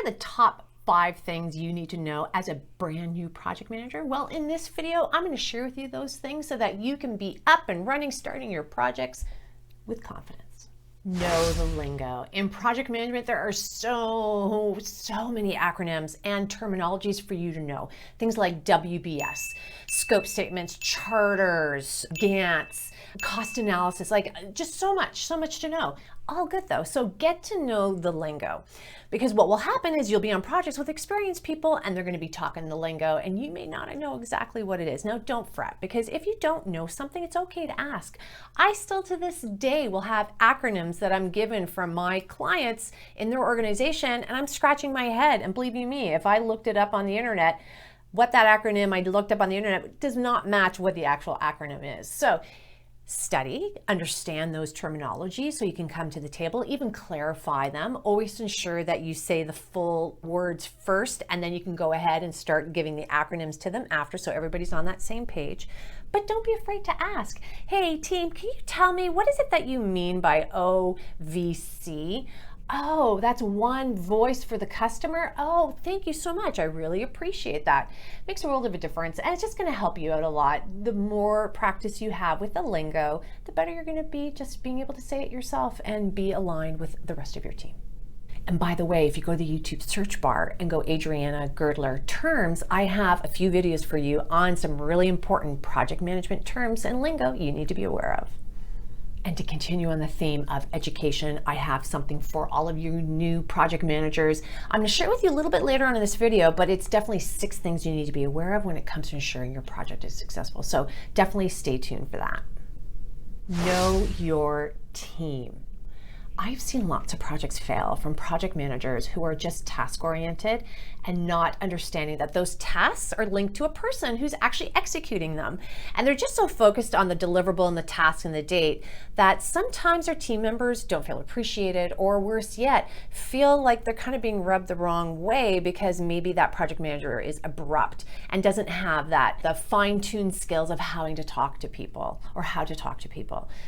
are the top 5 things you need to know as a brand new project manager? Well, in this video, I'm going to share with you those things so that you can be up and running, starting your projects with confidence. Know the lingo. In project management, there are so many acronyms and terminologies for you to know. Things like WBS, scope statements, charters, Gantts, cost analysis, like just so much to know. All good though. So get to know the lingo, because what will happen is you'll be on projects with experienced people and they're going to be talking the lingo and you may not know exactly what it is. Now don't fret, because if you don't know something, it's okay to ask. I still to this day will have acronyms that I'm given from my clients in their organization and I'm scratching my head. And believe you me, if I looked it up on the internet, what that acronym I looked up on the internet does not match what the actual acronym is. So study, understand those terminologies so you can come to the table, even clarify them. Always ensure that you say the full words first, and then you can go ahead and start giving the acronyms to them after, so everybody's on that same page. But don't be afraid to ask, hey team, can you tell me what is it that you mean by OVC? Oh, that's one voice for the customer. Oh, thank you so much. I really appreciate that. Makes a world of a difference, and it's just going to help you out a lot. The more practice you have with the lingo, the better you're going to be just being able to say it yourself and be aligned with the rest of your team. And by the way, if you go to the YouTube search bar and go Adriana Girdler terms, I have a few videos for you on some really important project management terms and lingo you need to be aware of. And to continue on the theme of education, I have something for all of you new project managers. I'm going to share with you a little bit later on in this video, but it's definitely 6 things you need to be aware of when it comes to ensuring your project is successful. So definitely stay tuned for that. Know your team. I've seen lots of projects fail from project managers who are just task-oriented and not understanding that those tasks are linked to a person who's actually executing them. And they're just so focused on the deliverable and the task and the date that sometimes our team members don't feel appreciated, or worse yet, feel like they're kind of being rubbed the wrong way because maybe that project manager is abrupt and doesn't have the fine-tuned skills of how to talk to people.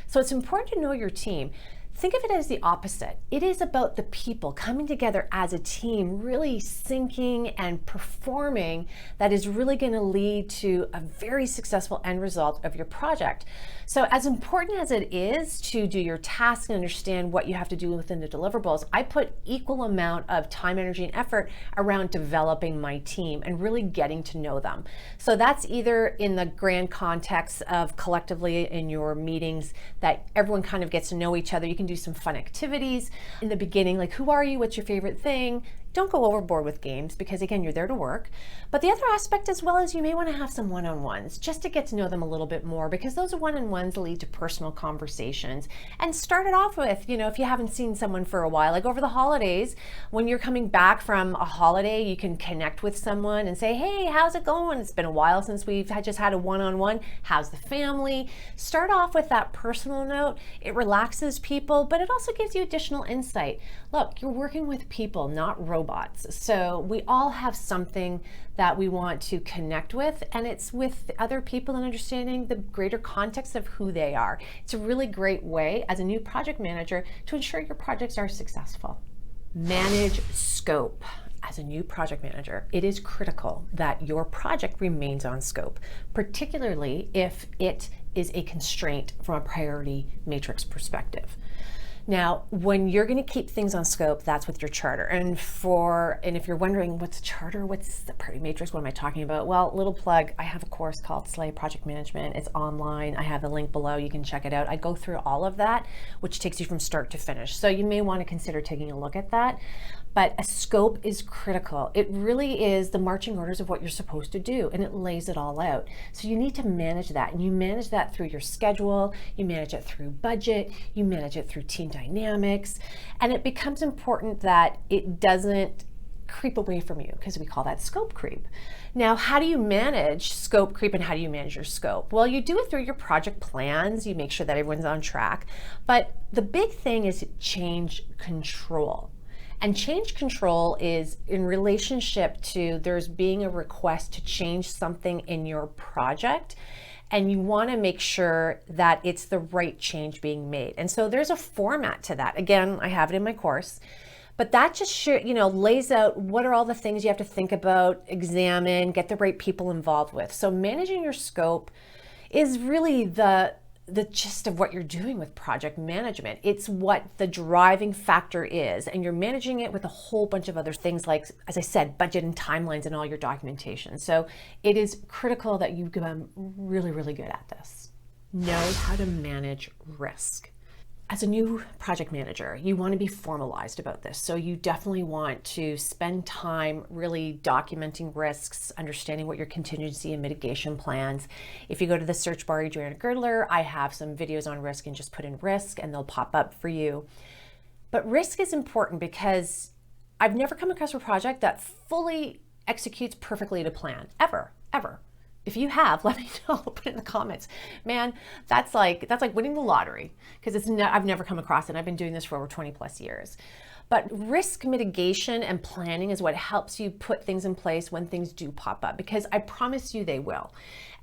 So it's important to know your team. Think of it as the opposite. It is about the people coming together as a team, really syncing and performing, that is really going to lead to a very successful end result of your project. So as important as it is to do your task and understand what you have to do within the deliverables, I put equal amount of time, energy, and effort around developing my team and really getting to know them. So that's either in the grand context of collectively in your meetings that everyone kind of gets to know each other. You can do some fun activities in the beginning, like who are you, what's your favorite thing. Don't go overboard with games, because again, you're there to work. But the other aspect as well is you may want to have some one-on-ones just to get to know them a little bit more, because those one-on-ones lead to personal conversations. And start it off with, if you haven't seen someone for a while, like over the holidays, when you're coming back from a holiday, you can connect with someone and say, hey, how's it going? It's been a while since we've just had a one-on-one. How's the family? Start off with that personal note. It relaxes people, but it also gives you additional insight. Look, you're working with people, not robots. So we all have something that we want to connect with, and it's with other people and understanding the greater context of who they are. It's a really great way as a new project manager to ensure your projects are successful. Manage scope. As a new project manager, it is critical that your project remains on scope, particularly if it is a constraint from a priority matrix perspective. Now, when you're going to keep things on scope, that's with your charter. And if you're wondering what's a charter, what's the priority matrix, what am I talking about? Well, little plug, I have a course called Slay Project Management. It's online. I have the link below. You can check it out. I go through all of that, which takes you from start to finish. So you may want to consider taking a look at that. But a scope is critical. It really is the marching orders of what you're supposed to do, and it lays it all out. So you need to manage that, and you manage that through your schedule, you manage it through budget, you manage it through team dynamics, and it becomes important that it doesn't creep away from you, because we call that scope creep. Now, how do you manage scope creep and how do you manage your scope? Well, you do it through your project plans. You make sure that everyone's on track. But the big thing is change control. And change control is in relationship to there's being a request to change something in your project, and you want to make sure that it's the right change being made. And so there's a format to that. Again, I have it in my course. But that just lays out what are all the things you have to think about, examine, get the right people involved with. So managing your scope is really the gist of what you're doing with project management. It's what the driving factor is, and you're managing it with a whole bunch of other things like, as I said, budget and timelines and all your documentation. So it is critical that you become really, really good at this. Know how to manage risk. As a new project manager, you want to be formalized about this. So you definitely want to spend time really documenting risks, understanding what your contingency and mitigation plans. If you go to the search bar, Adriana Girdler, I have some videos on risk, and just put in risk and they'll pop up for you. But risk is important because I've never come across a project that fully executes perfectly to plan, ever. If you have, let me know, put it in the comments. Man, that's like winning the lottery, because I've never come across it. I've been doing this for over 20 plus years. But risk mitigation and planning is what helps you put things in place when things do pop up, because I promise you they will.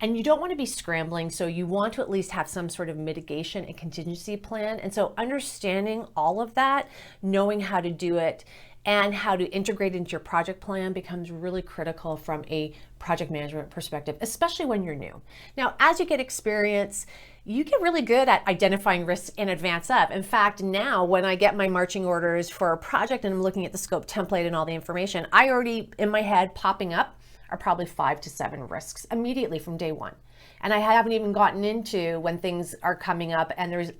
And you don't want to be scrambling, so you want to at least have some sort of mitigation and contingency plan. And so understanding all of that, knowing how to do it, and how to integrate into your project plan becomes really critical from a project management perspective, especially when you're new. Now, as you get experience, you get really good at identifying risks in advance of. In fact, now when I get my marching orders for a project and I'm looking at the scope template and all the information, I already, in my head, popping up are probably 5 to 7 risks immediately from day one. And I haven't even gotten into when things are coming up and there's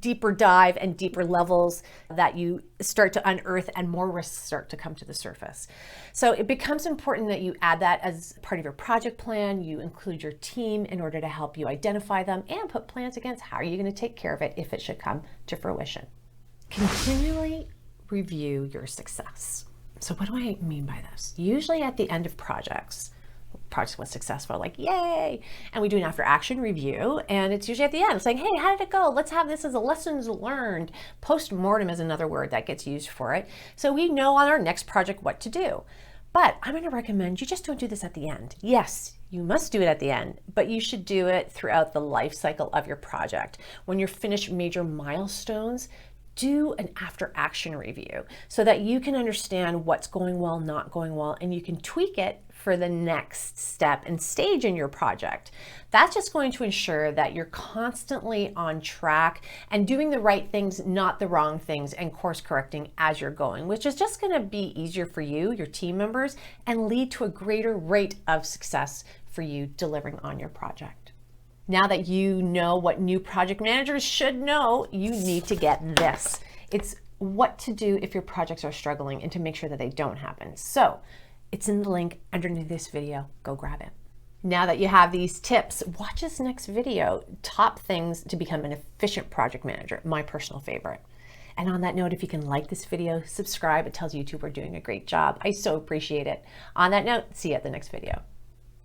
deeper dive and deeper levels that you start to unearth and more risks start to come to the surface. So it becomes important that you add that as part of your project plan. You include your team in order to help you identify them and put plans against how are you going to take care of it if it should come to fruition. Continually review your success. So what do I mean by this? Usually at the end of project was successful, like yay, and we do an after action review, and it's usually at the end. It's like, hey, how did it go? Let's have this as a lessons learned. Post-mortem is another word that gets used for it. So we know on our next project what to do. But I'm going to recommend you just don't do this at the end. Yes, you must do it at the end, but you should do it throughout the life cycle of your project. When you're finished major milestones, do an after action review so that you can understand what's going well, not going well, and you can tweak it for the next step and stage in your project. That's just going to ensure that you're constantly on track and doing the right things, not the wrong things, and course correcting as you're going, which is just going to be easier for you, your team members, and lead to a greater rate of success for you delivering on your project. Now that you know what new project managers should know, you need to get this. It's what to do if your projects are struggling and to make sure that they don't happen. So it's in the link underneath this video. Go grab it. Now that you have these tips, watch this next video, top things to become an efficient project manager, my personal favorite. And on that note, if you can like this video, subscribe. It tells YouTube we're doing a great job. I so appreciate it. On that note, see you at the next video.